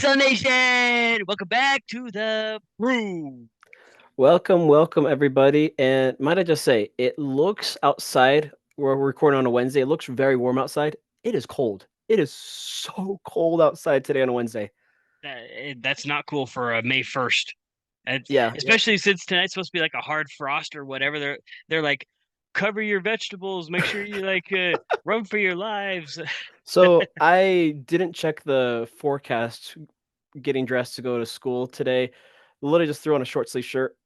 RSL Nation, welcome back to the Brew. Welcome everybody. And might I just say, it looks outside where we're recording on a Wednesday. It looks very warm outside. It is cold. It is so cold outside today on a Wednesday. That's not cool for May 1st. Yeah, yeah. Especially since tonight's supposed to be like a hard frost or whatever. They're like, cover your vegetables, make sure you run for your lives. So I didn't check the forecast getting dressed to go to school today. Literally just threw on a short sleeve shirt.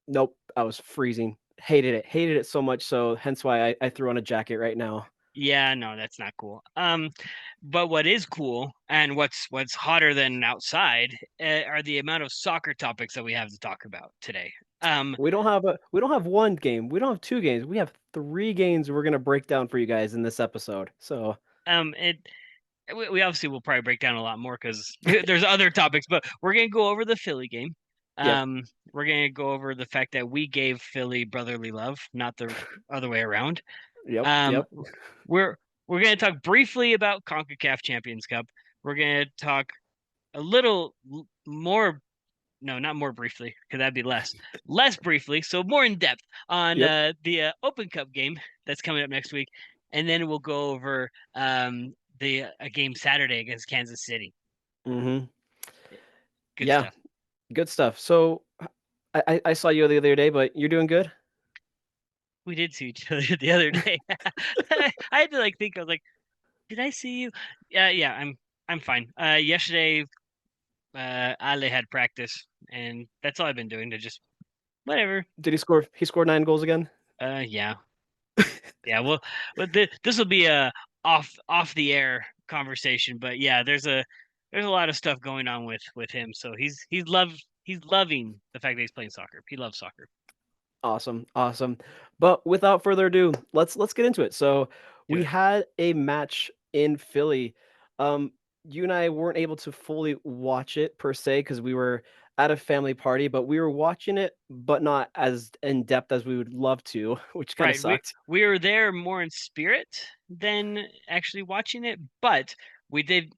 Nope, I was freezing. Hated it. Hated it so much so hence why I threw on a jacket right now. Yeah, no, that's not cool. But what is cool and what's hotter than outside are the amount of soccer topics that we have to talk about today. Um, We don't have one game. We don't have two games. We have three games we're gonna break down for you guys in this episode. So it we obviously will probably break down a lot more because there's other topics, but we're gonna go over the Philly game. yep, Um, we're gonna go over the fact that we gave Philly brotherly love, not the other way around. yep, Um, yep. we're we're gonna talk briefly about CONCACAF Champions Cup. We're gonna talk a little more, no, not more briefly, because that'd be less briefly, so more in depth on Yep. the Open Cup game that's coming up next week, and then we'll go over the a game Saturday against Kansas City. Mm-hmm. Good Yeah, stuff. good stuff. So I saw you the other day, but you're doing good. We did see each other the other day. I had to think. I was like, did I see you? Yeah, I'm fine. Yesterday, Ale had practice, and that's all I've been doing to just whatever. Did he score? He scored 9 goals again. Yeah, yeah. Well, this will be a off the air conversation, but yeah, there's a lot of stuff going on with him. So he's loving the fact that he's playing soccer. He loves soccer. Awesome, awesome. But without further ado, let's get into it. So Do we it. had a match in Philly. Um, you and I weren't able to fully watch it per se because we were at a family party, but we were watching it, but not as in depth as we would love to, which kind of Right. We sucked. we were there more in spirit than actually watching it, but we did.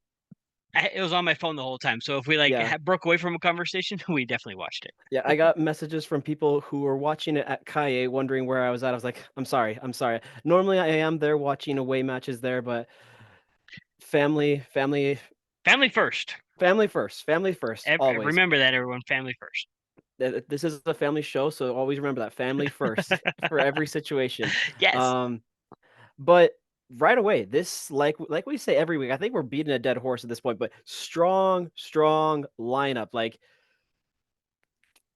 It was on my phone the whole time. So if we Yeah. broke away from a conversation, we definitely watched it. Yeah, I got messages from people who were watching it at Kaye wondering where I was at. I was like, I'm sorry, I'm sorry. Normally I am there watching away matches there, but family, Family first. family first, always. Remember that, everyone. Family first. This is a family show, so always remember that family first for every situation. Yes. Um, but right away, this like we say every week, I think we're beating a dead horse at this point, but strong lineup. Like,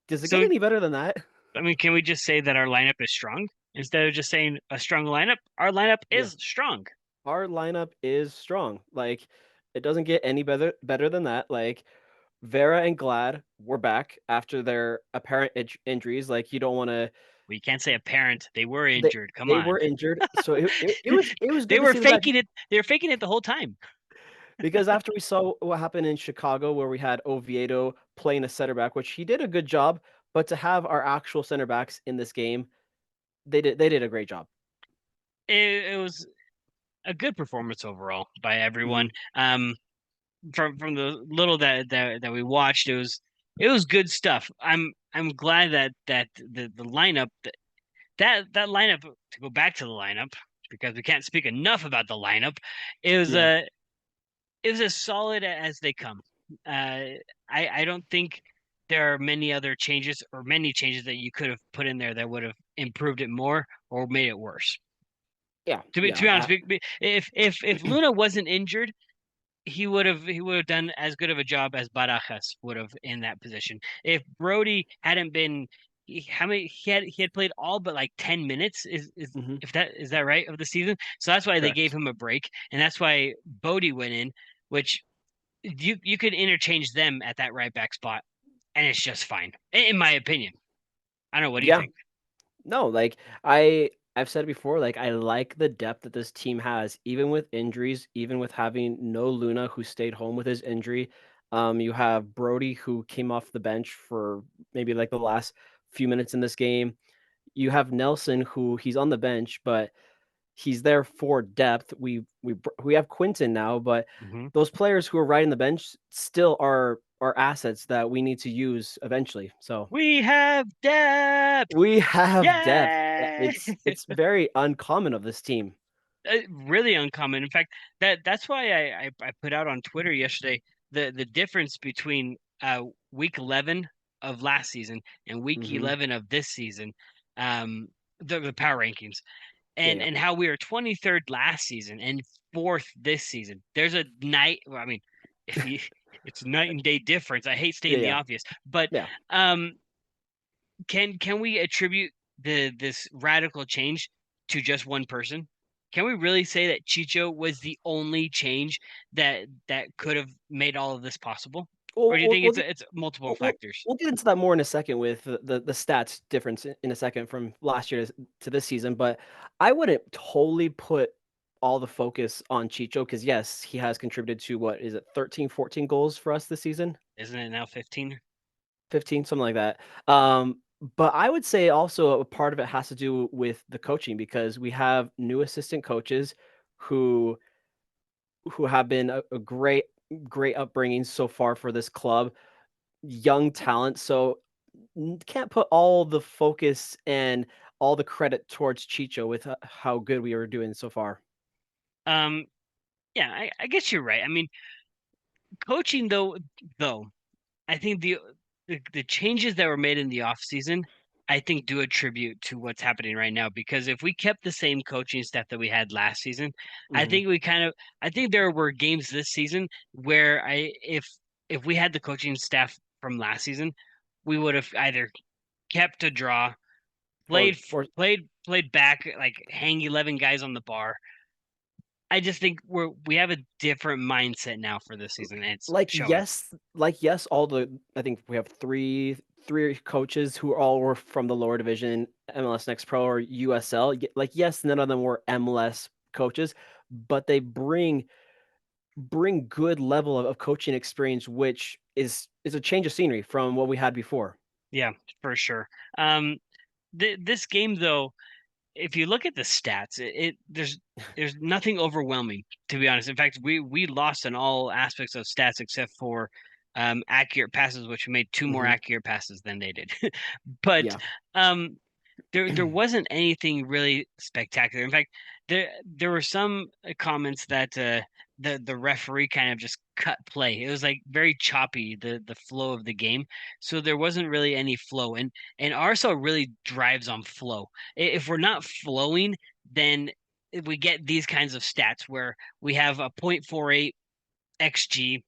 does it get So any better than that? I mean, can we just say that our lineup is strong instead of just saying a strong lineup? Our lineup Yeah. is strong. Our lineup is strong. Like, it doesn't get any better than that. Like, Vera and Glad were back after their apparent injuries. Like, you don't want to. We can't say apparent. They were They injured. Come they on. were injured, so it was They good to were see them back faking it. They were faking it the whole time. because after we saw what happened in Chicago, where we had Oviedo playing a center back, which he did a good job, but to have our actual center backs in this game, they did a great job. It was a good performance overall by everyone. Mhm. From the little that we watched, it was good stuff. I'm glad that the lineup that lineup, to go back to the lineup because we can't speak enough about the lineup. It was Yeah, a it was as solid as they come. I don't think there are many other changes or many changes that you could have put in there that would have improved it more or made it worse. yeah, To yeah. be honest, if Luna wasn't injured, he would have done as good of a job as Barajas would have in that position. If Brody hadn't been, how many he had played all but like 10 minutes, is Hmm. if that is that right, of the season. So that's why they gave Correct. him a break, and that's why Bodie went in, which you could interchange them at that right back spot, and it's just fine, in my opinion. I don't know. What do you Yeah, think? no, like I've said it before, like I like the depth that this team has, even with injuries, even with having no Luna who stayed home with his injury. You have Brody who came off the bench for maybe like the last few minutes in this game. You have Nelson who he's on the bench, but He's there for depth. We have Quinton now, but Hmm. those players who are riding the bench still are assets that we need to use eventually. So We have depth. we have depth. Yay! It's very uncommon of this team. Really uncommon. In fact, that's why I put out on Twitter yesterday the difference between week 11 of last season and week Hmm. 11 of this season, um, the power rankings, Yeah, yeah, and how we were 23rd last season and fourth this season. There's a night. Well, I mean, if you, it's night and day difference. I hate yeah, stating the yeah, obvious, but yeah. um, can we attribute this radical change to just one person? Can we really say that Chicho was the only change that could have made all of this possible? Or We'll do you we'll think we'll it's get it's multiple we'll we'll factors? we'll get into that more in a second with the stats difference in a second from last year to this season, but I wouldn't totally put all the focus on Chicho because yes, he has contributed to what is it 13, 14 goals for us this season? Isn't it now 15? 15, something like that. But I would say also a part of it has to do with the coaching because we have new assistant coaches who have been a great upbringing so far for this club, young talent. So can't put all the focus and all the credit towards Chicho with how good we were doing so far. Um, yeah, I guess you're right. I mean, coaching though, I think the changes that were made in the off season, I think do attribute to what's happening right now. Because if we kept the same coaching staff that we had last season, I Hmm. think we kind of I think there were games this season where I if we had the coaching staff from last season, we would have either kept a draw, Or played back, like hang 11 guys on the bar. I just think we have a different mindset now for this season, and it's showing. yes, all the I think we have three coaches who all were from the lower division, MLS Next Pro or USL. Like yes, none of them were MLS coaches, but they bring good level of coaching experience, which is a change of scenery from what we had before. Yeah, for sure. Um, this game though, if you look at the stats, there's nothing overwhelming, to be honest. In fact, we lost in all aspects of stats except for accurate passes, which we made two more Hmm. accurate passes than they did. But Yeah. um, there wasn't anything really spectacular. In fact, there were some comments that the referee kind of just cut play. It was like very choppy, the flow of the game. So there wasn't really any flow. And RSL really drives on flow. If we're not flowing, then we get these kinds of stats where we have a 0.48 XG.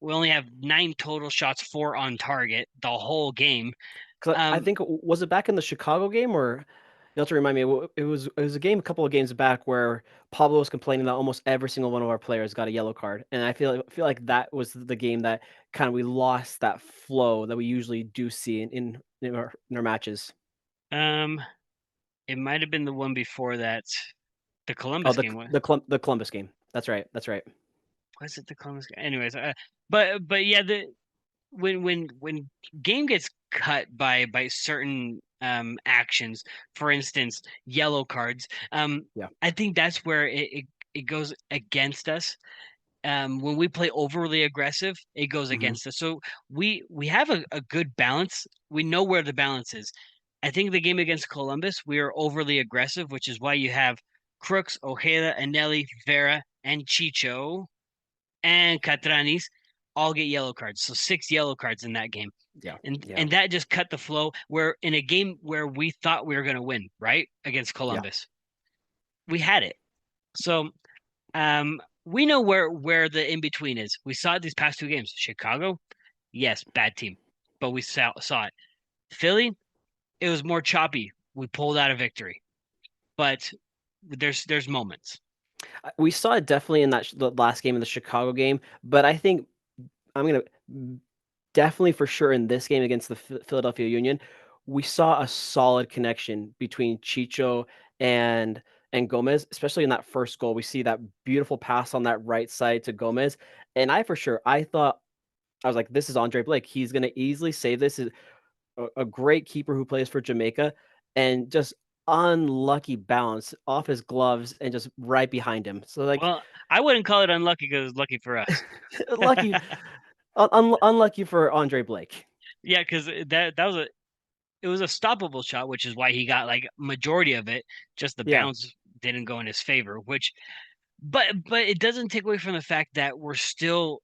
We only have 9 total shots, 4 on target the whole game. 'Cause I Um, think was it back in the Chicago game or you have to remind me, it was a game a couple of games back where Pablo was complaining that almost every single one of our players got a yellow card, and I feel like that was the game that kind of we lost that flow that we usually do see in our matches. um, it might have been the one before that. The Oh, Columbus the game. the Columbus game. That's right. That's right. Was it the Columbus game? Anyways, but yeah, the when game gets cut by certain actions, for instance, yellow cards, Yeah. I think that's where it goes against us. When we play overly aggressive, it goes Hmm. against us. So we have a good balance. We know where the balance is. I think the game against Columbus, we are overly aggressive, which is why you have Crooks, Ojeda, Anelli, Vera, and Chicho and Catranis all get yellow cards. So 6 yellow cards in that game. Yeah. And Yeah. and that just cut the flow where in a game where we thought we were going to win, right? Against Yeah. Columbus. We had it. So we know where the in between is. We saw it these past 2 games. Chicago, yes, bad team. But we saw it. Philly, it was more choppy. We pulled out a victory. But there's moments. We saw it definitely in the last game in the Chicago game, but I think I'm gonna definitely for sure in this game against the Philadelphia Union, we saw a solid connection between Chicho and Gomez, especially in that first goal. We see that beautiful pass on that right side to Gomez, and I thought I was like, this is Andre Blake. He's gonna easily save this. Is a great keeper who plays for Jamaica, and just unlucky bounce off his gloves and just right behind him. So like Well, I wouldn't call it unlucky because it's lucky for us. lucky, unlucky for Andre Blake. Yeah, because that was a it was a stoppable shot, which is why he got like majority of it. Just the Yeah, bounce didn't go in his favor, which but it doesn't take away from the fact that we're still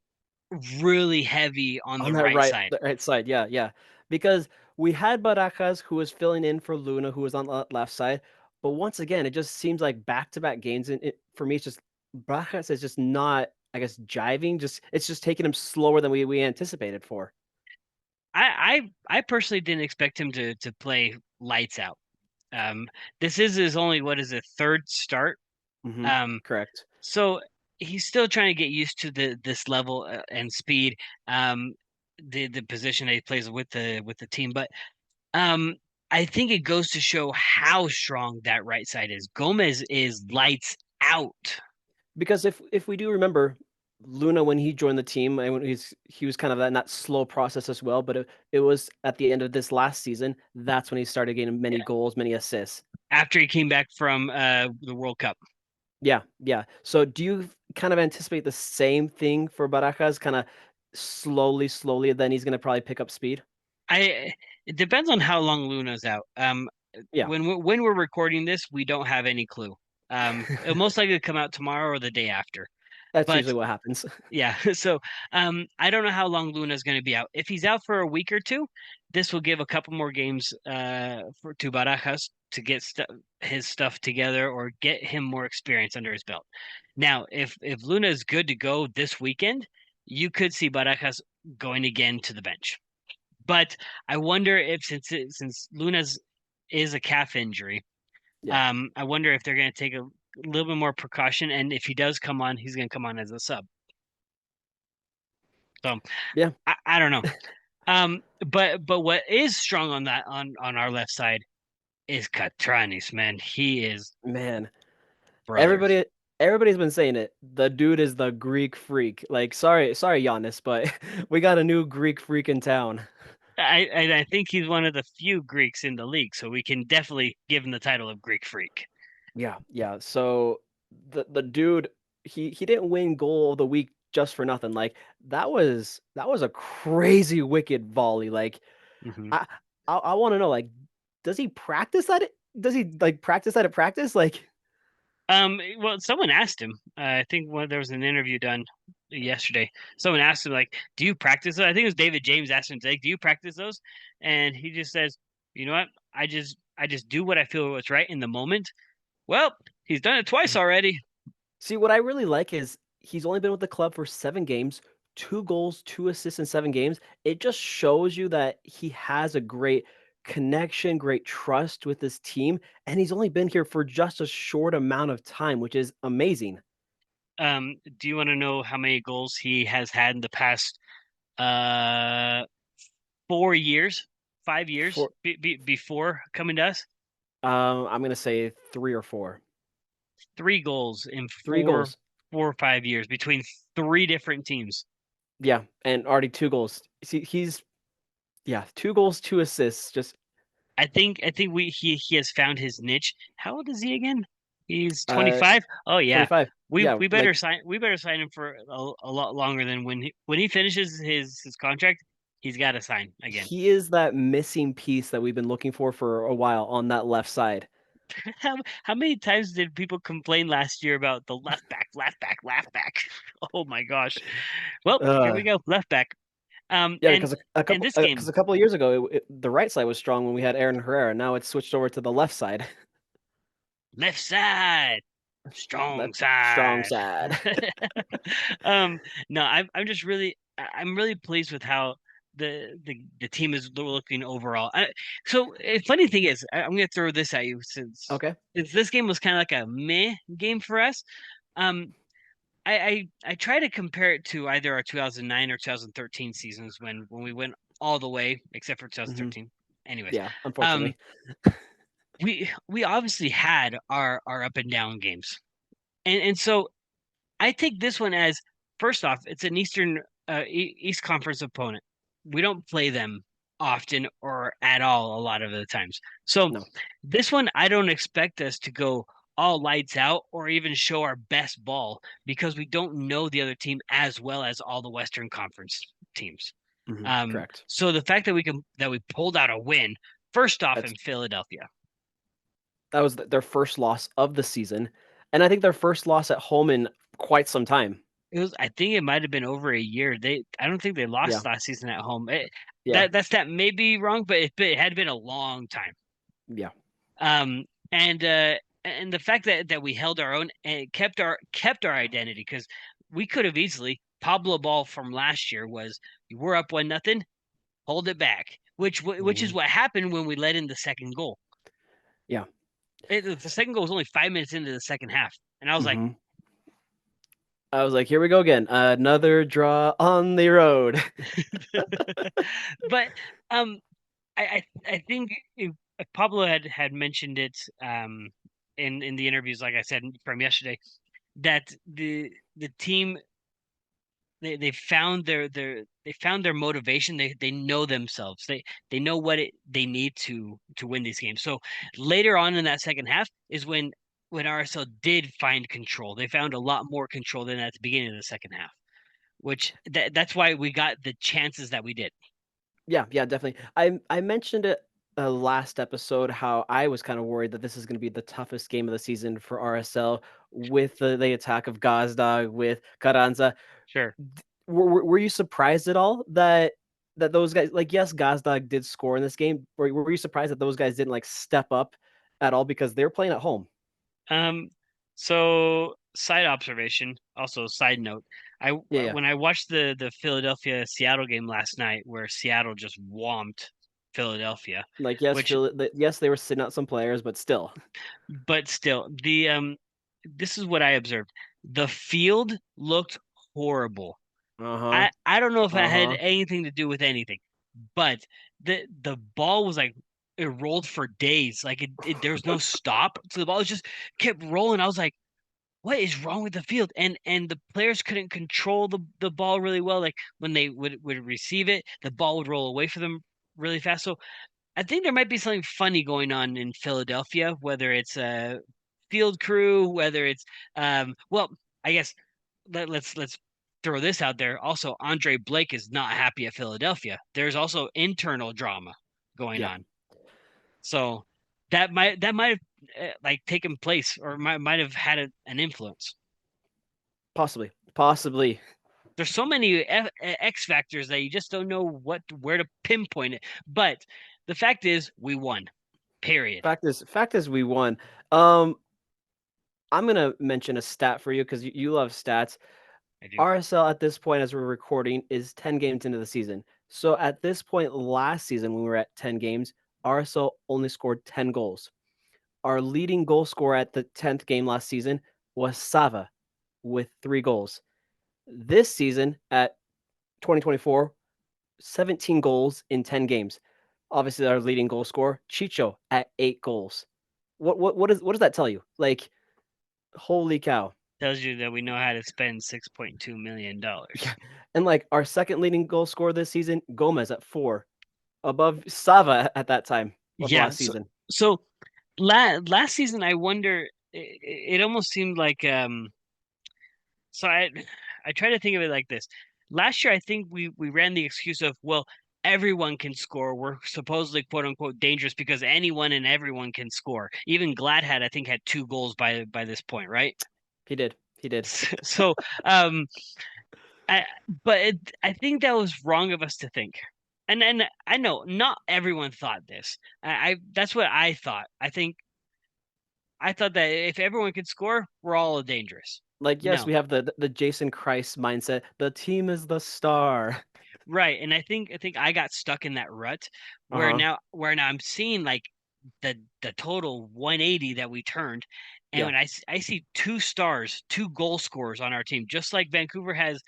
really heavy on on the right side. the right side. Yeah, yeah. Because we had Barajas who was filling in for Luna, who was on the left side. But once again, it just seems like back-to-back games. And for me, it's just Barajas is just not, I guess, jiving. Just it's just taking him slower than we anticipated for. I personally didn't expect him to play lights out. Um, this is his only what is it third start. Hmm. Um, Correct. so he's still trying to get used to this level and speed. The position that he plays with the team, but um, I think it goes to show how strong that right side is. Gomez is lights out. Because if we do remember, Luna when he joined the team, and when he was kind of in that slow process as well. But it was at the end of this last season that's when he started getting many Yeah. goals, many assists. After he came back from the World Cup. Yeah, yeah. So do you kind of anticipate the same thing for Barajas, kind of slowly, then he's going to probably pick up speed? I It depends on how long Luna's out. Yeah, When we're recording this, we don't have any clue. It'll most likely come out tomorrow or the day after. that's But usually what happens. yeah, so I don't know how long Luna's going to be out. If he's out for a week or two, this will give a couple more games for to Barajas to get his stuff together or get him more experience under his belt. Now, if Luna is good to go this weekend, you could see Barajas going again to the bench. But I wonder if since Luna's is a calf injury, Yeah, I wonder if they're going to take a little bit more precaution, and if he does come on, he's going to come on as a sub. So yeah, I don't know. But what is strong on that on our left side is Catranis, man. He is man. brother. Everybody everybody's been saying it. The dude is the Greek freak. Like sorry Giannis, but we got a new Greek freak in town. I think he's one of the few Greeks in the league, so we can definitely give him the title of Greek freak. Yeah, yeah. So the dude he didn't win goal of the week just for nothing. Like that was a crazy wicked volley. Like Hmm. I I want to know like does he practice at it? Does he like practice at it practice? Like Well, someone asked him. I think there was an interview done yesterday. Someone asked him, like, "Do you practice those?" I think it was David James asked him, like, "Do you practice those?" And he just says, "You know what? I just do what I feel what's right in the moment." Well, he's done it twice already. see, what I really like is he's only been with the club for 7 games, 2 goals, 2 assists in 7 games. It just shows you that he has a great connection, great trust with this team, and he's only been here for just a short amount of time, which is amazing. Do you want to know how many goals he has had in the past uh 4 years, 5 years For before coming to us? I'm gonna say 3 or 4. 3 goals in 3 goals. 4 or 5 years between three different teams. Yeah, and already 2 goals. See, he's yeah, 2 goals, 2 assists, just, I think we he has found his niche. How old is he again? He's uh, 25. Oh yeah. 25. Yeah, like, We better sign him for a lot longer than when he finishes his contract, he's got to sign again. he is that missing piece that we've been looking for a while on that left side. How many times did people complain last year about the left back, left back, left back? Oh my gosh. Well, here we Uh go, left back. Yeah, because And this game, a couple of years ago, the right side was strong when we had Aaron Herrera. Now it's switched over to the left side. left side, strong Left strong side. side. Um, no, I'm just I'm really pleased with how the team is looking overall. So funny thing is, I'm gonna throw this at you Okay. since this game was kind of like a meh game for us. Um, I try to compare it to either our 2009 or 2013 seasons when we went all the way except for Hmm. 2013. Anyways, Yeah, um, unfortunately. we obviously had our up and down games, and so I take this one as first off, it's an East Conference opponent. We don't play them often or at all a lot of the times. So No. this one, I don't expect us to go all lights out or even show our best ball because we don't know the other team as well as all the Western Conference teams. Correct. So the fact that we pulled out a win first off That's in Philadelphia, that was their first loss of the season, and I think their first loss at home in quite some time. I think it might have been over a year. I don't think they Yeah, lost last season at home. yeah, That may be wrong, but it had been a long time. yeah. Um, and the fact that we held our own and kept our identity because we could have easily Pablo Ball from last year was we're up 1-0, hold it back, which is Mhm. what happened when we let in the second goal. Yeah. The second goal was only 5 minutes into the second half, and I was like, Mhm. I was like, "Here we go again, another draw on the road." but um, I think if Pablo had mentioned it in the interviews, like I said from yesterday, that the team they found they found their motivation. They know themselves. They know what they need to win these games. So later on in that second half is when RSL did find control. They found a lot more control than at the beginning of the second half, which that's why we got the chances that we did. Yeah, yeah, definitely. I mentioned it last episode how I was kind of worried that this is going to be the toughest game of the season for RSL with the attack of Gazdag with Carranza. Sure. Were you surprised at all that those guys like yes, Gazdag did score in this game. Were you surprised that those guys didn't like step up at all because they're playing at home? Um, so side observation, also side note, Yeah, yeah. when I watched the Philadelphia Seattle game last night, where Seattle just whomped Philadelphia, Like yes, which yes, they were sitting out some players, but still. but still this is what I observed. The field looked horrible. Uh huh. I don't know if it Uh had huh. anything to do with anything, but the ball was like it rolled for days. Like there was no stop. So the ball just kept rolling. I was like, what is wrong with the field? And the players couldn't control the ball really well. Like when they would receive it, the ball would roll away from them really fast. So I think there might be something funny going on in Philadelphia, whether it's a field crew, whether it's well, I guess let's throw this out there. Also, Andre Blake is not happy at Philadelphia. There's also internal drama going Yeah. on. So that might have like taken place or might have had an influence. Possibly. Possibly. There's so many X factors that you just don't know where to pinpoint it. But the fact is, we won. Period. Fact is, we won. Um, I'm gonna mention a stat for you because you love stats. I do. RSL at this point, as we're recording, is 10 games into the season. So at this point last season, when we were at 10 games, RSL only scored 10 goals. Our leading goal scorer at the 10th game last season was Sava with 3 goals. This season at 2024, 17 goals in 10 games. Obviously, our leading goal scorer, Chicho, at 8 goals. What does that tell you? Like, holy cow. Tells you that we know how to spend $6.2 million. Yeah. And like our second leading goal scorer this season, Gomez at 4, above Sava at that time of Yeah. last So season. so last season, I wonder. It almost seemed like So I try to think of it like this. Last year, I think we ran the excuse of, well, everyone can score. We're supposedly quote unquote dangerous because anyone and everyone can score. Even Gladhead, I think, had 2 goals by this point, right? He did. He did. So, um, I but I think that was wrong of us to think. And I know not everyone thought this. I that's what I thought. I thought that if everyone could score, we're all dangerous. Like, yes, No. we have the Jason Christ mindset. The team is the star. Right. And I think I got stuck in that rut Uh-huh. where now I'm seeing like the total 180 that we turned. And Yeah. when I see 2 stars, 2 goal scorers on our team, just like Vancouver has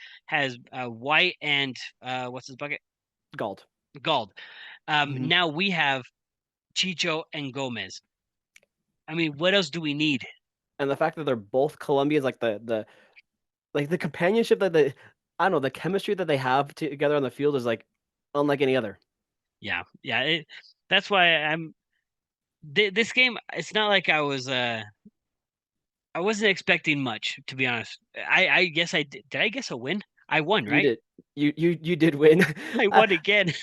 White and what's his bucket? Gald. Gald. Mhm. Now we have Chicho and Gomez. I mean, what else do we need? And the fact that they're both Colombians, like the companionship that they I don't know, the chemistry that they have together on the field is like unlike any other. Yeah. That's why this game. It's not like I wasn't expecting much, to be honest. I guess I did. Did I guess a win? I won, You right? did. You did win. I Uh, won again.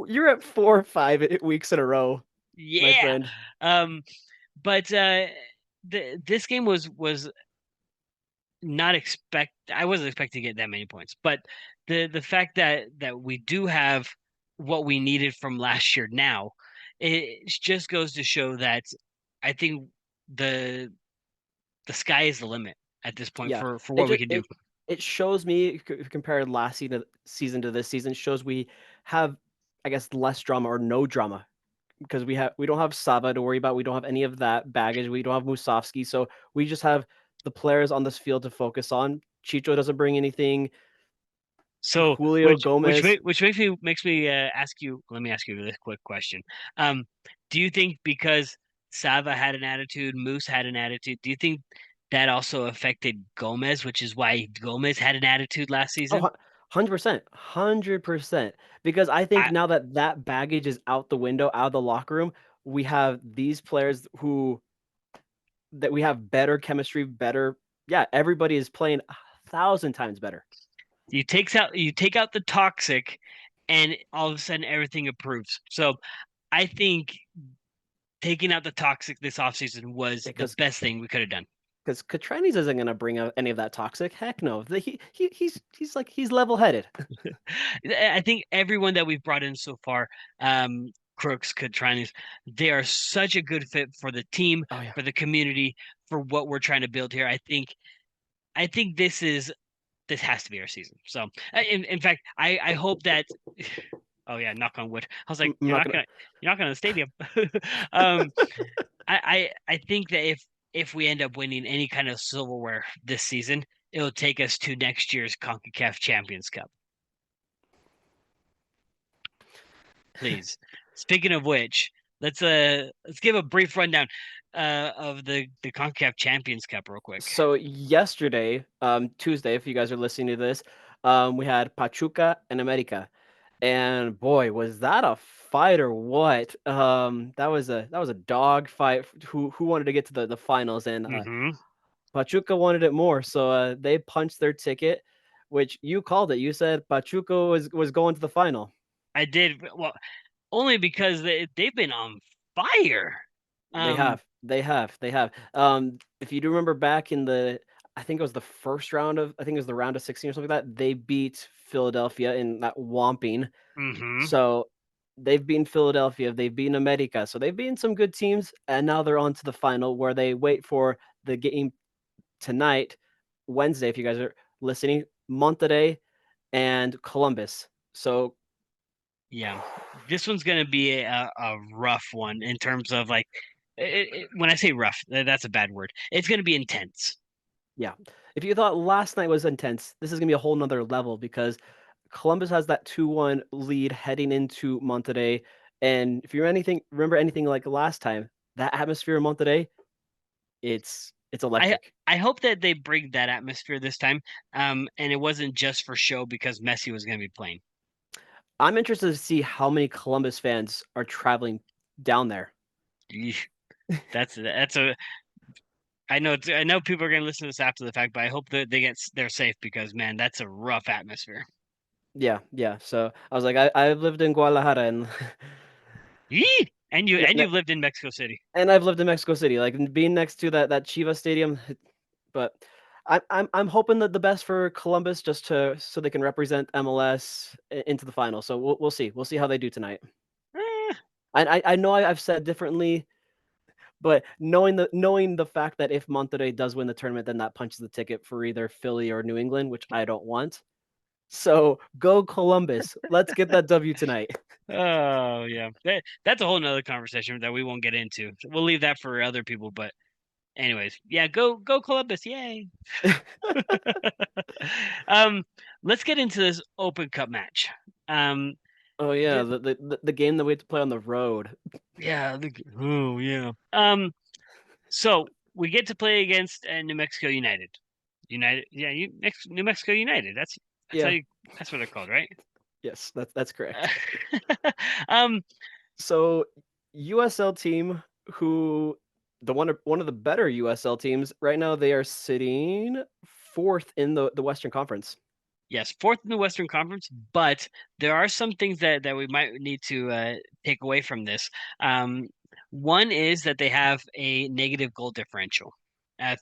you're at 4 or 5 weeks in a row, my Yeah. friend. Um, but this game was not expect I wasn't expecting to get that many points. But the fact that we do have what we needed from last year now, it just goes to show that I think the the sky is the limit at this point Yeah, for it what we just can do. it shows me if you compare last season to this season, shows we have, I guess, less drama or no drama because we don't have Saba to worry about. We don't have any of that baggage. We don't have Musovski, so we just have the players on this field to focus on. Chicho doesn't bring anything. So, Julio Gomez. which makes me ask you. Let me ask you this quick question. Um, do you think because Sava had an attitude, Moose had an attitude, do you think that also affected Gomez, which is why Gomez had an attitude last Oh, season? 100%, 100%. Because I think I now that that baggage is out the window, out of the locker room, we have these players who that we have better chemistry, better. Yeah, everybody is playing 1,000 times better. you take out the toxic, and all of a sudden everything improves. So I think taking out the toxic this offseason was the Because best thing we could have done. Katranis isn't going to bring out any of that toxic. Heck no. He's level headed. I think everyone that we've brought in so far, Crooks, Katranis, they are such a good fit for the team, Oh yeah. for the community, for what we're trying to build here. I think this has to be our season. So, in fact, I hope that. Oh yeah, knock on wood. I was like, I'm not gonna. you're not gonna the stadium. um, I think that if we end up winning any kind of silverware this season, it'll take us to next year's CONCACAF Champions Cup. Please. Speaking of which, let's give a brief rundown of the CONCACAF Champions Cup real quick. So yesterday, Tuesday, if you guys are listening to this, we had Pachuca and America, and boy, was that a fight or what? That was a dog fight. Who wanted to get to the finals, and Hmm. Pachuca wanted it more, so they punched their ticket, which you called it. You said Pachuca was going to the final. I did well only because they've been on fire. They Um, have. They have. They have. If you do remember back in I think it was the first round of, I think it was the round of 16 or something like that, they beat Philadelphia in that whomping. hmm So they've beaten Philadelphia, they've beaten America. So they've beaten some good teams, and now they're on to the final where they wait for the game tonight, Wednesday, if you guys are listening, Monterrey and Columbus. So Yeah, this one's gonna be a rough one in terms of like when I say rough, that's a bad word. It's gonna be intense. yeah, if you thought last night was intense, this is gonna be a whole nother level because Columbus has that 2-1 lead heading into Monterrey. And if you remember anything like last time, that atmosphere in Monterrey, it's I electric. I hope that they bring that atmosphere this time, and it wasn't just for show because Messi was gonna be playing. I'm interested to see how many Columbus fans are traveling down there. Eesh, that's a I know people are gonna listen to this after the fact, but I hope that they're safe because man, that's a rough atmosphere. Yeah, yeah. So I was like, I've lived in Guadalajara and Yee! ne- And ne- you've lived in Mexico City. and I've lived in Mexico City, like being next to that Chivas stadium. But I'm hoping that the best for Columbus, just to so they can represent MLS into the final. So we'll see. We'll see how they do tonight. Eh, I know I've said differently, but knowing the fact that if Monterrey does win the tournament, then that punches the ticket for either Philly or New England, which I don't want. So go Columbus. Let's get that W tonight. oh yeah, that's a whole nother conversation that we won't get into. We'll leave that for other people. But anyways, yeah, go Columbus, yay! Um, let's get into this Open Cup match. Um, Oh yeah, this, the game that we have to play on the road. yeah, oh yeah. So we get to play against New Mexico United. United, yeah, New Mexico United. That's how Yeah, you that's what they're called, right? Yes, that's correct. Um, So USL team who one of the better USL teams right now, they are sitting fourth in the Western Conference. yes, fourth in the Western Conference, but there are some things that we might need to take away from this. Um, One is that they have a negative goal differential.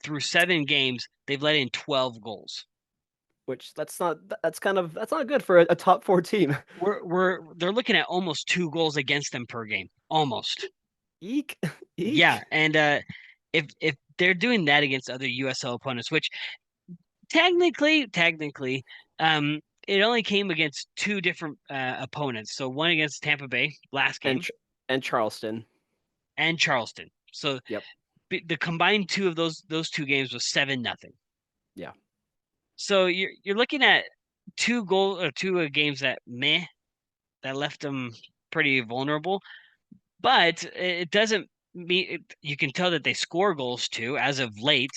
Through 7 games, they've let in 12 goals. Which that's not good for a top four team. They're looking at almost 2 goals against them per game, almost. Eek, Yeah, eek. and if they're doing that against other USL opponents, which technically, um, it only came against two different opponents. So one against Tampa Bay last and game and Charleston. and Charleston. So Yep. the combined two of those 2 games was 7-0. Yeah. So you're looking at two games that left them pretty vulnerable. But it doesn't mean you can tell that they score goals too as of late.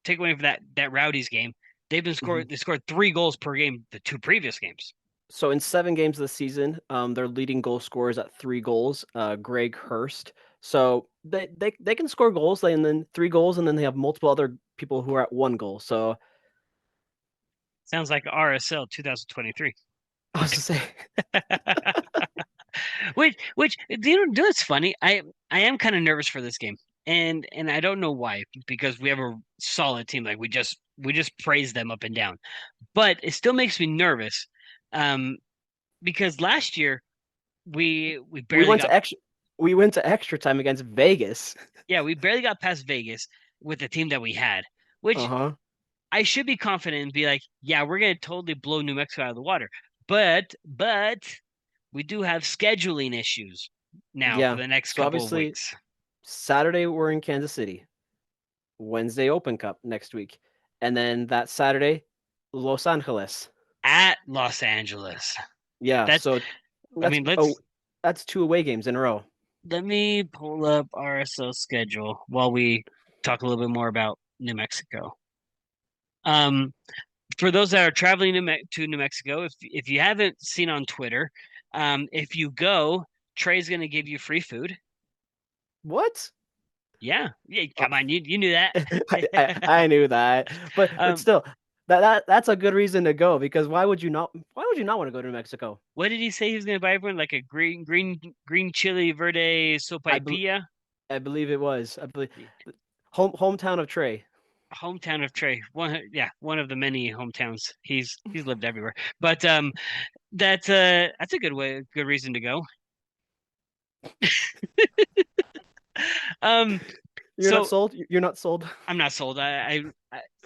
Take away from that Rowdies game, hmm they scored 3 goals per game the 2 previous games. So in 7 games of the season, their leading goal scorers at 3 goals, Greg Hurst. So they can score goals, and then 3 goals, and then they have multiple other people who are at 1 goal. So Sounds like RSL 2023. I was to say, Which do it's funny. I am kind of nervous for this game, and I don't know why because we have a solid team. Like we just praise them up and down, but it still makes me nervous, um, because last year we we barely went got to extra we went to extra time against Vegas. yeah, we barely got past Vegas with the team that we had, which Uh-huh. I should be confident and be like, yeah, we're gonna totally blow New Mexico out of the water. But we do have scheduling issues now for Yeah. the next So couple of obviously weeks Saturday we're in Kansas City. Wednesday Open Cup next week. And then that Saturday, Los Angeles. at Los Angeles. Yeah, That's so I that's mean, oh that's 2 away games in a row. let me pull up RSL schedule while we talk a little bit more about New Mexico. Um, for those that are traveling to New Mexico, if you haven't seen on Twitter, if you go, Trey's gonna give you free food. What? Yeah, yeah, Uh, come on, you knew that. I knew that, but Um, still, that's a good reason to go because why would you not want to go to New Mexico? what did he say he was gonna buy everyone? Like a green chili verde I bel sopaipilla? I believe it was. I believe hometown of Trey. Hometown of Trey. One of the many hometowns. He's lived everywhere. But that's a good reason to go. Um, You're not so sold. You're not sold. I'm not sold. I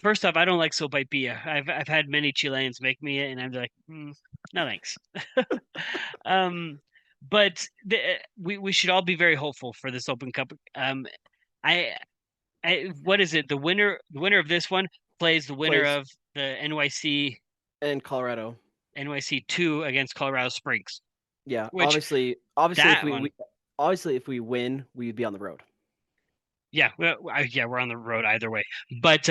first off, I don't like sopaipilla. I've had many Chileans make me it, and I'm like, no thanks. Um, but we should all be very hopeful for this Open Cup. I what is it? The winner of this one plays the winner Plays of the in Colorado. NYC 2 against Colorado Springs, Yeah, which obviously, if that we, one, we obviously if we win, we'd be on the road. yeah, yeah, we're on the road either way. But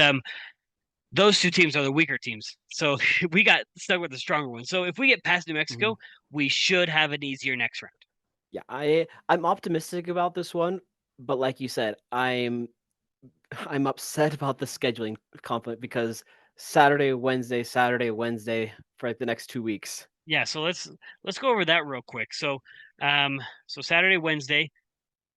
those two teams are the weaker teams, so we got stuck with the stronger one. So if we get past New Mhm. Mexico, we should have an easier next round. Yeah, I'm optimistic about this one, but like you said, I'm upset about the scheduling conflict because Saturday, Wednesday for like the next 2 weeks. Yeah, so let's go over that real quick. So Saturday, Wednesday,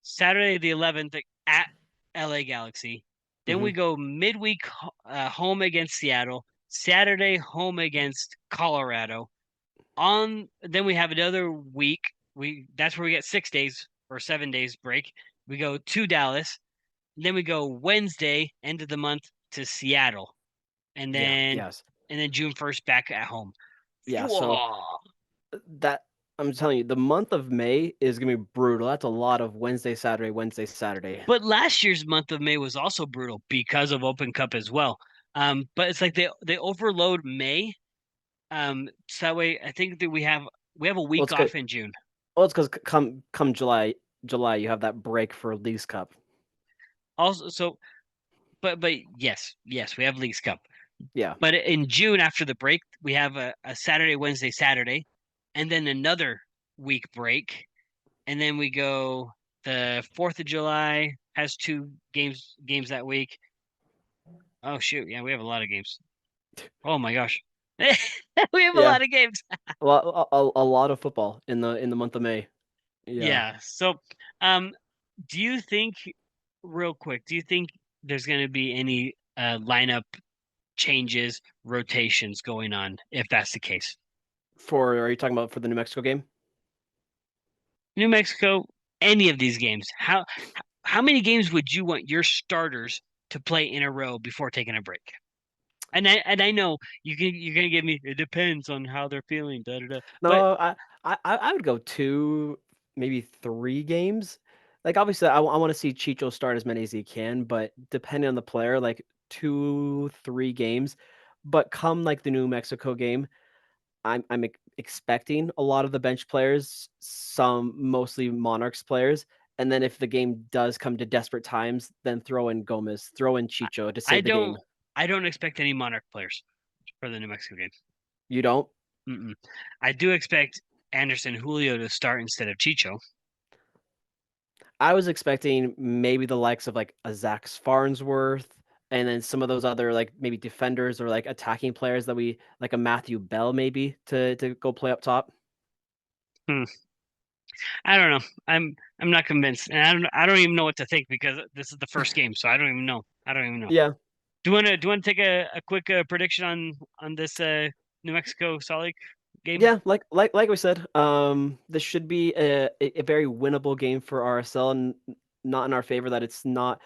Saturday the 11th at LA Galaxy. Then we hmm go midweek home against Seattle. Saturday home against Colorado. On then we have another week. We That's where we get 6 days or 7 days break. We go to Dallas. Then we go Wednesday, end of the month, to Seattle, and Yeah, then yes, June 1st back at home. yeah. So Whoa. that I'm telling you, the month of May is gonna be brutal. That's a lot of Wednesday, Saturday, Wednesday, Saturday. But last year's month of May was also brutal because of Open Cup as well. But it's like they overload May. So that way I think that we have a Well, week it's good. off in June. Well, it's because come July, you have that break for Leagues Cup. Also, but yes, we have Leagues Cup. Yeah. But in June after the break, we have a Saturday, Wednesday, Saturday. and then another week break, and then we go the 4th of July has two games that week. Oh shoot, yeah, we have a lot of games. Oh my gosh. We have a Yeah, lot of games. a lot of football in the month of May. Yeah. Yeah. So, um, do you think, real quick, do you think there's going to be any lineup changes, rotations going on if that's the case? Are you talking about for the New Mexico game? New Mexico, any of these games, how many games would you want your starters to play in a row before taking a break? And I know you're gonna give me it depends on how they're feeling, da da da. But No, I would go 2, maybe 3 games. Like, obviously, I wanna see Chicho start as many as he can, but depending on the player, like, 2, 3 games. But come, like, the New Mexico game, I'm expecting a lot of the bench players, some mostly Monarchs players, and then if the game does come to desperate times, then throw in Gomez, throw in Chicho to I save the game. don't I don't expect any Monarch players for the New Mexico game. You don't? Mm-mm. I do expect Anderson Julio to start instead of Chicho. I was expecting maybe the likes of like a Zach Farnsworth and then some of those other like maybe defenders or like attacking players that we like a Matthew Bell maybe to go play up top. Hmm. I don't know. I'm not convinced, and I don't even know what to think because this is the first game, so I don't even know. I don't even know. Yeah. Do you want to take a quick prediction on this New Mexico Salt Lake game? Yeah, like we said, this should be a very winnable game for RSL and not in our favor that it's not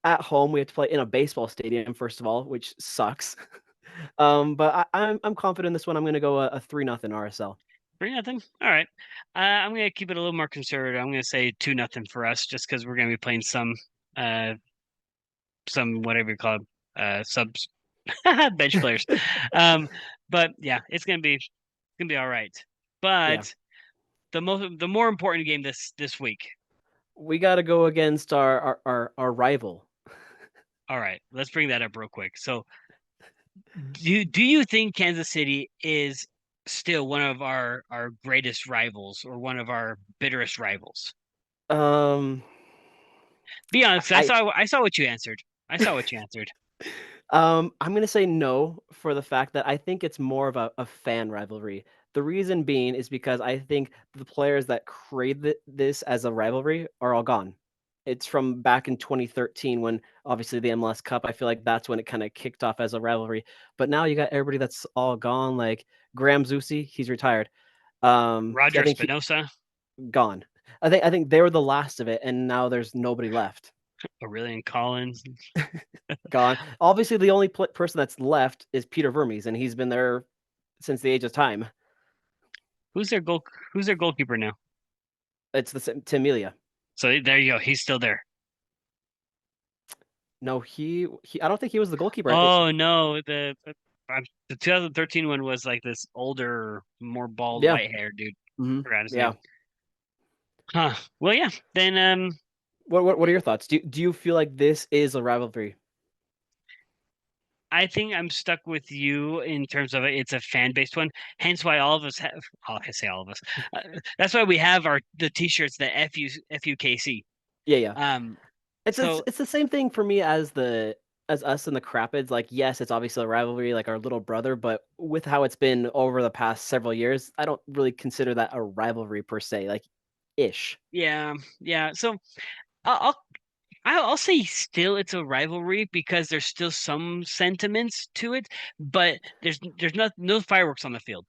at home. We have to play in a baseball stadium first of all, which sucks. But I'm confident in this one. I'm going to go a 3-0 RSL. 3-0. All right. I'm gonna keep it a little more conservative. I'm gonna say 2-0 for us, just because we're gonna be playing uh some whatever you call it, subs bench players. Um, but yeah, it's gonna be all right. Yeah. But the more important game this week. We got to go against our rival. All right, let's bring that up real quick. So, do you think Kansas City is still one of our greatest rivals or one of our bitterest rivals? Um, Be honest, 'cause I I saw I saw what you answered. I saw what you answered. I'm gonna say no for the fact that I think it's more of a fan rivalry. The reason being is because I think the players that created this as a rivalry are all gone. It's from back in 2013 when obviously the MLS Cup. I feel like that's when it kind of kicked off as a rivalry. But now you got everybody that's all gone. Like Graham Zusi, he's retired. I Roger think he Espinosa, gone. I think they were the last of it, and now there's nobody left. Aurelian Collins. Gone. Obviously, the only person that's left is Peter Vermes, and he's been there since the age of time. Who's their goal? Who's their goalkeeper now? It's the same Tim Melia. So there you go. He's still there. No, he. I don't think he was the goalkeeper. Oh no, the 2013 one was like this older, more bald, Yeah. white haired dude. Forgot his Yeah. name. Huh. Well, yeah. Then What are your thoughts? Do you feel like this is a rivalry? I think I'm stuck with you in terms of it's a fan based one. Hence why all of us have. Oh, I say all of us. That's why we have the t-shirts, the FUKC. Yeah, yeah. Um. It's So it's the same thing for me as the as us and the Crapids. Like, yes, it's obviously a rivalry, like our little brother, but with how it's been over the past several years, I don't really consider that a rivalry per se. Like, ish. yeah, yeah. So I'll I'll say still it's a rivalry because there's still some sentiments to it, but there's no fireworks on the field.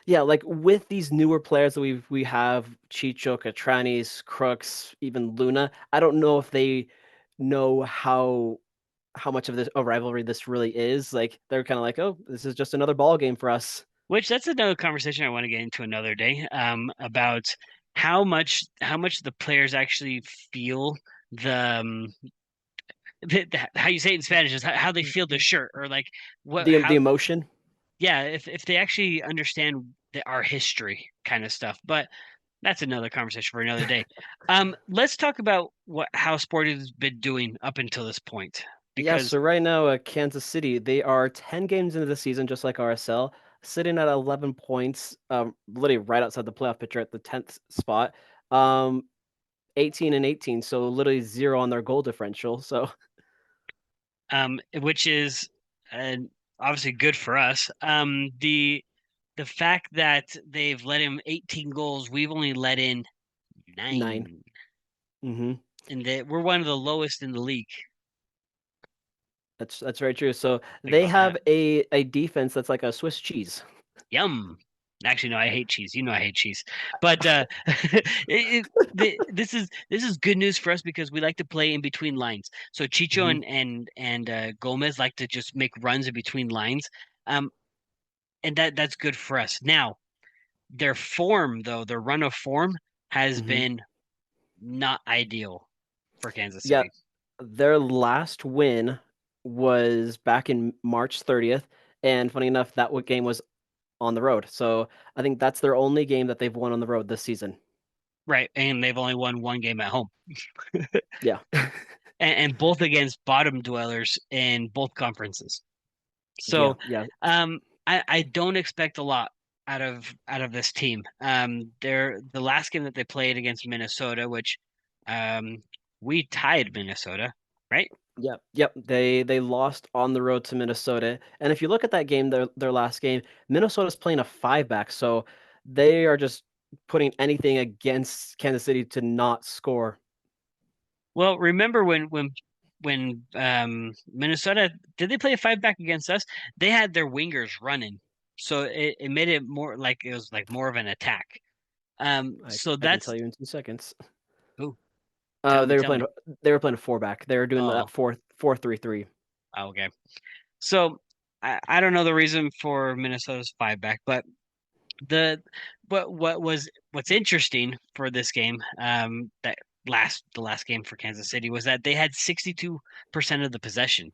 Yeah, like with these newer players that we have Chicho, Catranis, Crooks, even Luna. I don't know if they know how much of this a rivalry this really is. Like they're kind of like, oh, this is just another ball game for us. Which that's another conversation I want to get into another day. About how much the players actually feel how you say it in Spanish is how they feel the shirt or like what The how emotion. yeah if they actually understand our history kind of stuff. But that's another conversation for another day. Let's talk about how sport has been doing up until this point Yeah, because so right now, Kansas City, they are 10 games into the season, just like RSL. sitting at 11 points, literally right outside the playoff picture at the 10th spot. Um, 18 and 18, so literally 0 on their goal differential. So which is uh, obviously good for us. The fact that they've let him 18 goals, we've only let in 9. 9, Hmm. and we're one of the lowest in the league. That's very true. So Think they about have that. a defense that's like a Swiss cheese. Yum. Actually, no, I hate cheese. You know I hate cheese. But this is good news for us because we like to play in between lines. So Chicho Hmm. and Gomez like to just make runs in between lines. Um, and that's good for us. Now, their form though, their run of form has Hmm. been not ideal for Kansas Yeah, City. their last win was back in March 30th, and funny enough, that game was on the road. So I think that's their only game that they've won on the road this season. Right. And they've only won one game at home. Yeah. And both against bottom dwellers in both conferences. Yeah, So, yeah, I don't expect a lot out of this team. They're the last game that they played against Minnesota, which um we tied Minnesota, right? yep, yep. They lost on the road to Minnesota, and if you look at that game, their last game, Minnesota's playing a five back, so they are just putting anything against Kansas City to not score. Well, remember when Minnesota did they play a five back against us? They had their wingers running, so it made it more like it was like more of an attack. So I can that's tell you in 2 seconds. oh, tell me, They were tell playing me. a four back. They were doing that Oh, 4-3-3. okay. So I don't know the reason for Minnesota's five back, but the but what's interesting for this game, that the last game for Kansas City was that they had 62% of the possession.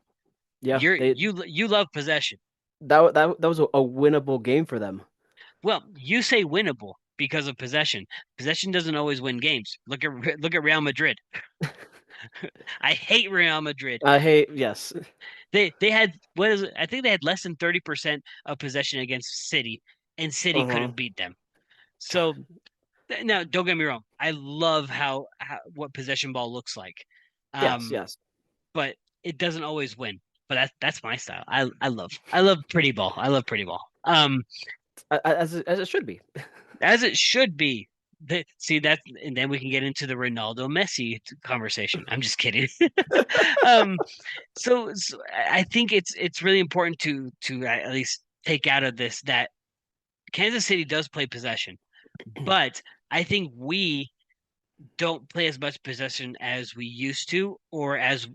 Yeah, You love possession. that was a winnable game for them. Well, you say winnable because of possession. Possession doesn't always win games. Look at Real Madrid. I hate Real Madrid. I hate yes. They had what is it? I think they had less than 30% of possession against City, and City Uh-huh. couldn't beat them. So now, don't get me wrong. I love how what possession ball looks like, Yes, um, yes. but it doesn't always win. But that's my style. I love pretty ball. I love pretty ball. As it should be. As it should be. See that, and then we can get into the Ronaldo Messi conversation. I'm just kidding. Um, so I think it's really important to at least take out of this that Kansas City does play possession, but I think we don't play as much possession as we used to, or as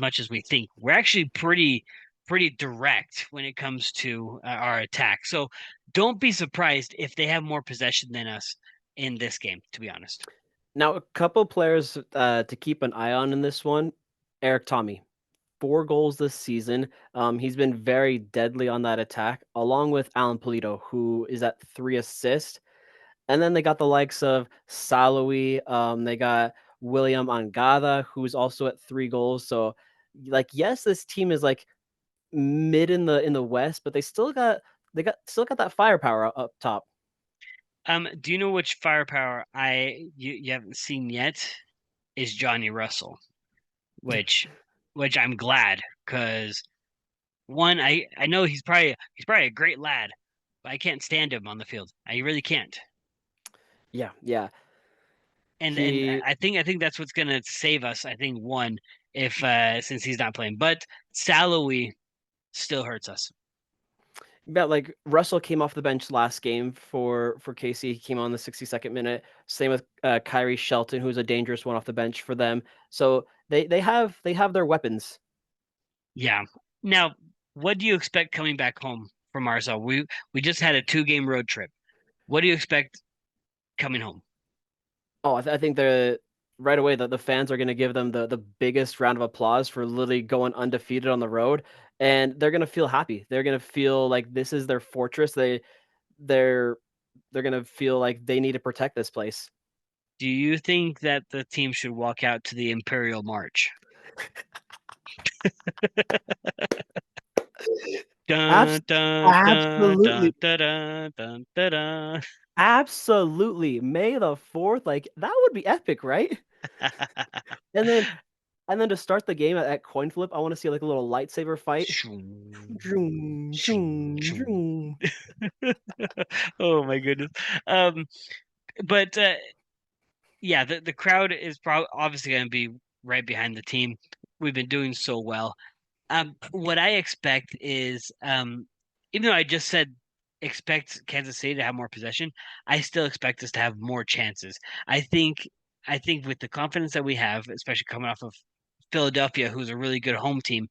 much as we think. We're actually pretty direct when it comes to our attack. So don't be surprised if they have more possession than us in this game. To be honest, Now, a couple players to keep an eye on in this one. Eric Tommy, 4 goals this season. He's been very deadly on that attack, along with Alan Polito, who is at 3 assists. And then they got the likes of Salawi. They got William Angada, who's also at 3 goals. So, like, yes, this team is like mid in the West, but still got that firepower up top. do you know which firepower you haven't seen yet? Is Johnny Russell, which which I'm glad because one, I know he's probably a great lad, but I can't stand him on the field. I really can't. Yeah, yeah. And He I think that's what's gonna save us. I think one, if since he's not playing, but Salawi still hurts us. Yeah, like Russell came off the bench last game for Casey. He came on the 62nd minute. Same with Kyrie Shelton, who's a dangerous one off the bench for them. So they have their weapons. Yeah. Now, what do you expect coming back home from RSL? We just had a 2 game road trip. What do you expect coming home? Oh, I think the right away the fans are going to give them the biggest round of applause for literally going undefeated on the road, and they're going to feel happy. They're going to feel like this is their fortress. They're they're going to feel like they need to protect this place. Do you think that the team should walk out to the Imperial March? Dun Abs- dun dun dun Absolutely, dun dun dun dun. Dun. absolutely. May the 4th, like that would be epic, right? And then to start the game at coin flip, I want to see like a little lightsaber fight. Shoo, Vroom, shoo, vroom, shoo. vroom. Oh my goodness. Um, but yeah, the crowd is probably obviously going to be right behind the team. We've been doing so well. What I expect is, even though I just said expect Kansas City to have more possession, I still expect us to have more chances. I think, I think with the confidence that we have, especially coming off of Philadelphia, who's a really good home team,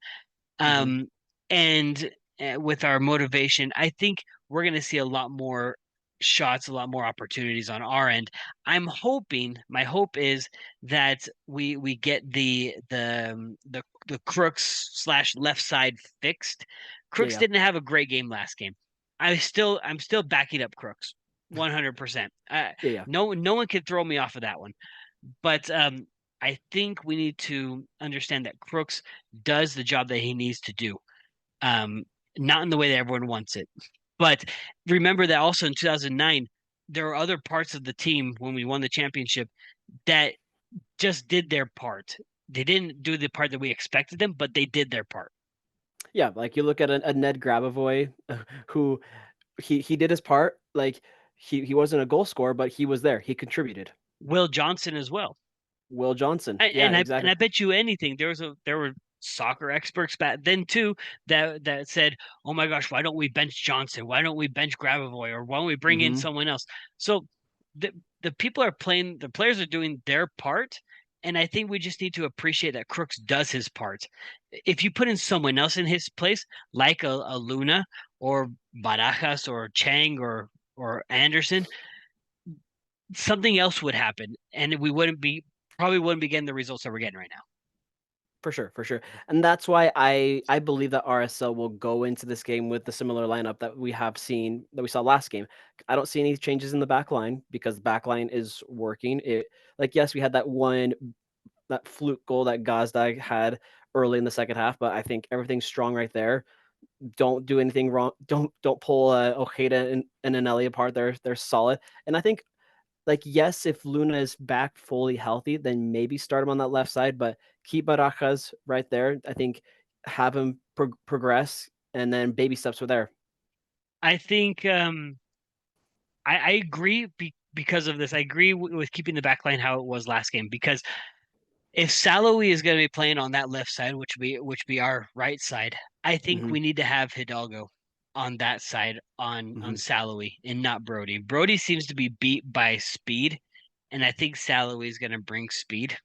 Mhm. um, and with our motivation, I think we're going to see a lot more shots, a lot more opportunities on our end. I'm hoping, my hope is that we get the Crooks slash left side fixed. Yeah, Crooks yeah, didn't have a great game last game. I'm still backing up Crooks 100%. yeah, yeah. No one can throw me off of that one. But I think we need to understand that Crooks does the job that he needs to do. Um, Not in the way that everyone wants it. But remember that also in 2009, there were other parts of the team when we won the championship that just did their part. They didn't do the part that we expected them, but they did their part. Yeah, like you look at a Ned Grabavoy, who he did his part. Like he wasn't a goal scorer, but he was there. He contributed. Will Johnson as well. Will Johnson. Yeah, And I exactly. bet you anything there were soccer experts back then too that said, "Oh my gosh, why don't we bench Johnson? Why don't we bench Grabavoy? Or why don't we bring in Hmm. someone else?" So the people are playing, the players are doing their part, and I think we just need to appreciate that Crooks does his part. If you put in someone else in his place, like a Luna or Barajas or Chang or Anderson, something else would happen, and we wouldn't be getting the results that we're getting right now. For sure, for sure. And that's why I believe that RSL will go into this game with the similar lineup that we saw last game. I don't see any changes in the back line because the back line is working. It like yes, we had that fluke goal that Gazdag had early in the second half, but I think everything's strong right there. Don't do anything wrong. Don't pull Ojeda and Anelli apart. They're solid. And I think like yes, if Luna is back fully healthy, then maybe start him on that left side, but keep Barajas right there. I think have him progress and then baby steps from there. I think I agree because of this. I agree with keeping the back line how it was last game because if Saloui is going to be playing on that left side, which be our right side, I think Hmm. we need to have Hidalgo on that side on Hmm. Saloui and not Brody. Brody seems to be beat by speed, and I think Saloui is going to bring speed.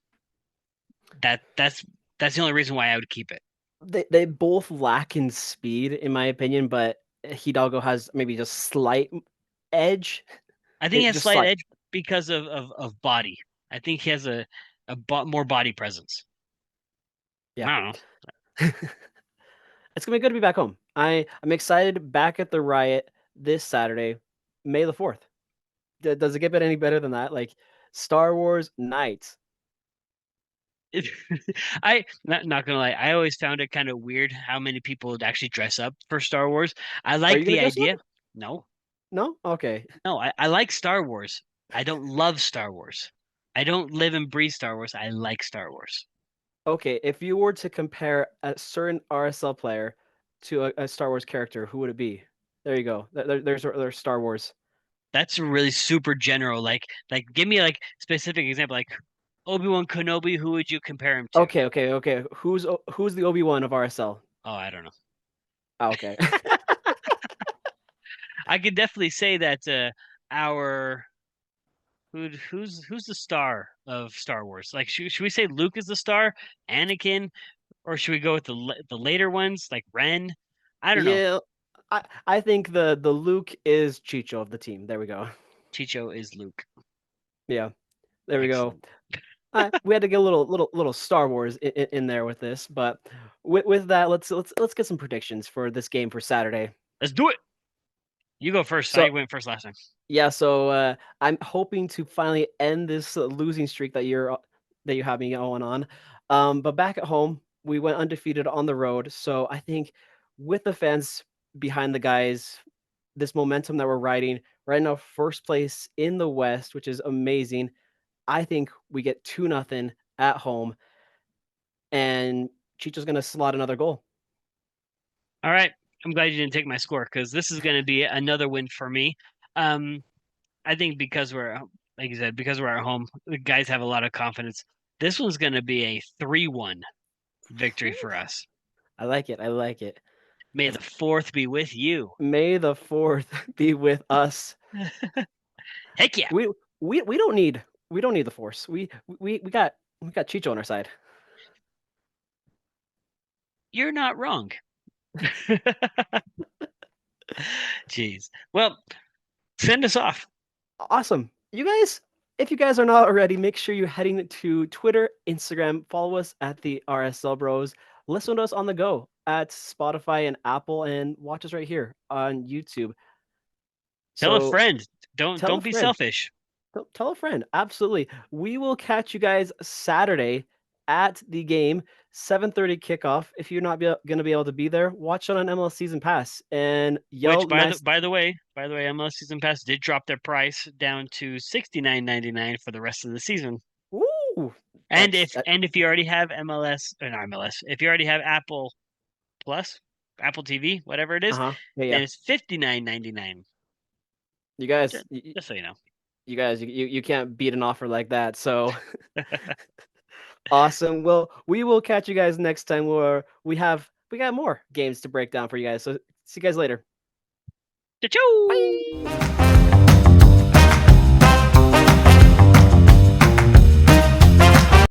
That's the only reason why I would keep it. They both lack in speed, in my opinion, but Hidalgo has maybe just slight edge. I think he has Just slight slight. edge because of body. I think he has more body presence. Yeah. I don't know. It's gonna be good to be back home. I'm excited back at the Riot this Saturday, May the 4th. Does it get any better than that? Like Star Wars night. Not gonna lie, I always found it kind of weird how many people would actually dress up for Star Wars. I Are like you gonna the dress up? idea. No, No? Okay. no, I like Star Wars. I don't love Star Wars. I don't live and breathe Star Wars. I like Star Wars. Okay, if you were to compare a certain RSL player to a Star Wars character, who would it be? There you go. There's Star Wars. That's really super general. Give me like specific example. Like Obi-Wan Kenobi, who would you compare him to? Okay. Who's the Obi-Wan of RSL? Oh, I don't know. Ah, okay. I could definitely say that our who's the star of Star Wars? Like, should we say Luke is the star, Anakin, or should we go with the later ones like Ren? I don't know. Yeah, I think the Luke is Chicho of the team. There we go. Chicho is Luke. Yeah, there we go. Excellent. We had to get a little Star Wars in there with this, but with that, let's get some predictions for this game for Saturday. Let's do it. You go first. So I went first last time. yeah, so I'm hoping to finally end this losing streak that you have me going on. But back at home, we went undefeated on the road. So I think with the fans behind the guys, this momentum that we're riding right now, first place in the West, which is amazing. I think we get 2-0 at home, and Chicho's going to slot another goal. All right. I'm glad you didn't take my score because this is going to be another win for me. Um, I think because we're, like you said, because we're at home, the guys have a lot of confidence. This one's going to be a 3-1 victory for us. I like it. I like it. May That's, the fourth be with you. May the 4th be with us. Heck yeah. We we don't need the force. We got Chicho on our side. You're not wrong. Jeez. Well, send us off. Awesome. You guys, if you guys are not already, make sure you're heading to Twitter, Instagram, follow us at the RSL Bros. Listen to us on the go at Spotify and Apple, and watch us right here on YouTube. Tell a So friend. Don't tell a don't be friend. selfish. Tell a friend. Absolutely. We will catch you guys Saturday at the game, 7:30 kickoff. If you're not going to be able to be there, watch it on MLS Season Pass and Which yell nice. by the way, MLS Season Pass did drop their price down to $69.99 for the rest of the season. Woo! And if you already have MLS or not MLS, if you already have Apple Plus, Apple TV, whatever it is, Uh-huh. Yeah. then it's $59.99. You guys, Just so you know. you can't beat an offer like that. So awesome. Well, we will catch you guys next time where we got more games to break down for you guys. So see you guys later. Choo! Bye.